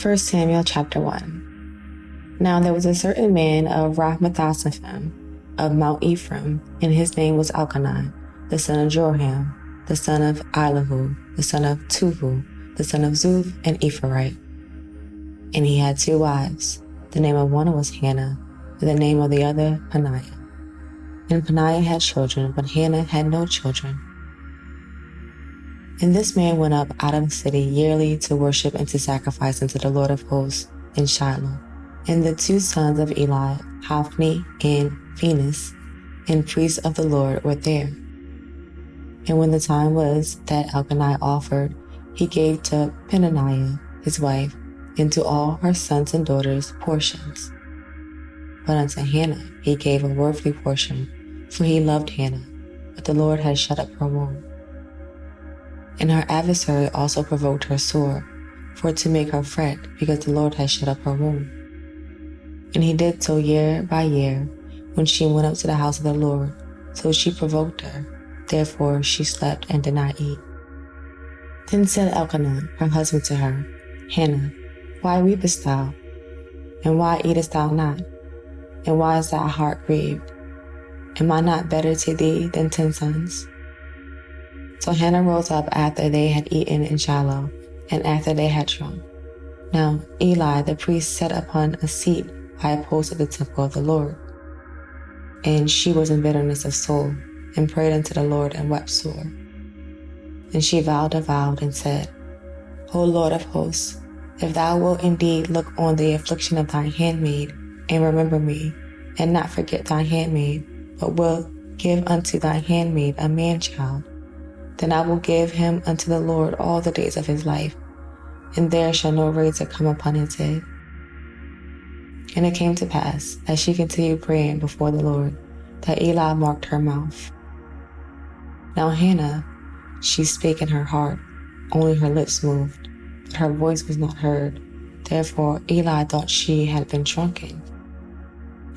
1 Samuel chapter 1. Now there was a certain man of Ramathasaphim of Mount Ephraim, and his name was Elkanah, the son of Jorham, the son of Elihu, the son of Tuhu, the son of Zuph, an Ephraite. And he had 2 wives. The name of one was Hannah, and the name of the other Peninnah. And Peninnah had children, but Hannah had no children. And this man went up out of the city yearly to worship and to sacrifice unto the Lord of hosts in Shiloh. And the 2 sons of Eli, Hophni and Phinehas, and priests of the Lord, were there. And when the time was that Elkanah offered, he gave to Peninnah his wife, and to all her sons and daughters portions. But unto Hannah he gave a worthily portion, for he loved Hannah, but the Lord had shut up her womb. And her adversary also provoked her sore, for to make her fret, because the Lord had shut up her womb. And he did so year by year, when she went up to the house of the Lord, so she provoked her. Therefore she slept and did not eat. Then said Elkanah, her husband, to her, Hannah, why weepest thou? And why eatest thou not? And why is thy heart grieved? Am I not better to thee than 10 sons? So Hannah rose up after they had eaten in Shiloh, and after they had drunk. Now Eli the priest sat upon a seat by a post of the temple of the Lord. And she was in bitterness of soul, and prayed unto the Lord, and wept sore. And she vowed a vow, and said, O Lord of hosts, if thou wilt indeed look on the affliction of thy handmaid, and remember me, and not forget thy handmaid, but wilt give unto thy handmaid a man-child, then I will give him unto the Lord all the days of his life, and there shall no razor come upon his head. And it came to pass, as she continued praying before the Lord, that Eli marked her mouth. Now Hannah, she spake in her heart, only her lips moved, but her voice was not heard. Therefore Eli thought she had been drunken.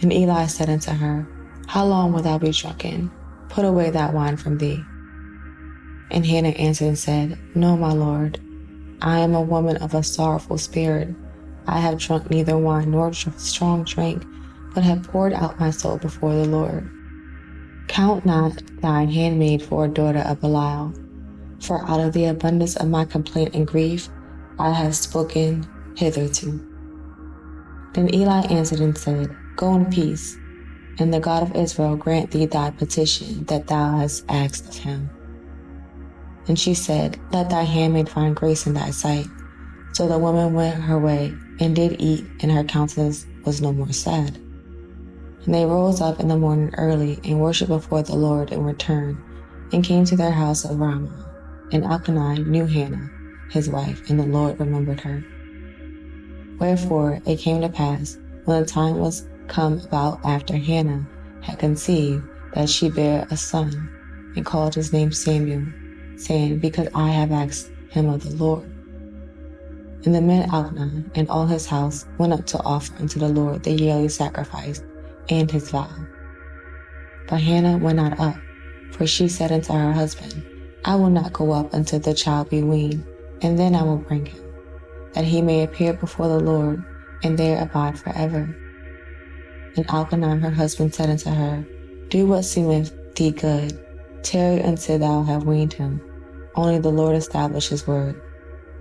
And Eli said unto her, How long wilt thou be drunken? Put away that wine from thee. And Hannah answered and said, No, my Lord, I am a woman of a sorrowful spirit. I have drunk neither wine nor strong drink, but have poured out my soul before the Lord. Count not thine handmaid for a daughter of Belial, for out of the abundance of my complaint and grief I have spoken hitherto. Then Eli answered and said, Go in peace, and the God of Israel grant thee thy petition that thou hast asked of him. And she said, Let thy handmaid find grace in thy sight. So the woman went her way, and did eat, and her countenance was no more sad. And they rose up in the morning early, and worshipped before the Lord, and returned, and came to their house of Ramah. And Elkanah knew Hannah, his wife, and the Lord remembered her. Wherefore it came to pass, when the time was come about after Hannah had conceived, that she bare a son, and called his name Samuel, saying, Because I have asked him of the Lord. And the man Elkanah and all his house went up to offer unto the Lord the yearly sacrifice and his vow. But Hannah went not up, for she said unto her husband, I will not go up until the child be weaned, and then I will bring him, that he may appear before the Lord, and there abide forever. And Elkanah her husband said unto her, Do what seemeth thee good, tarry until thou have weaned him. Only the Lord established his word.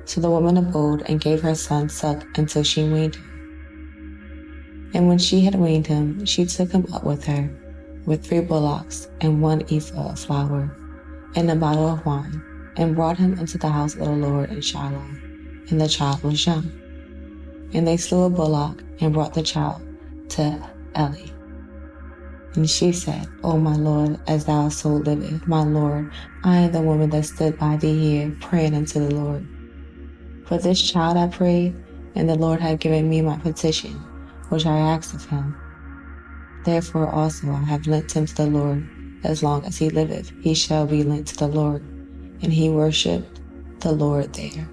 So the woman abode, and gave her son suck until she weaned him. And when she had weaned him, she took him up with her, with 3 bullocks, and 1 ephah of flour, and a bottle of wine, and brought him into the house of the Lord in Shiloh. And the child was young. And they slew a bullock, and brought the child to Eli. And she said, O my Lord, as thou soul liveth, my Lord, I am the woman that stood by thee here, praying unto the Lord. For this child I prayed, and the Lord had given me my petition, which I asked of him. Therefore also I have lent him to the Lord. As long as he liveth, he shall be lent to the Lord. And he worshipped the Lord there.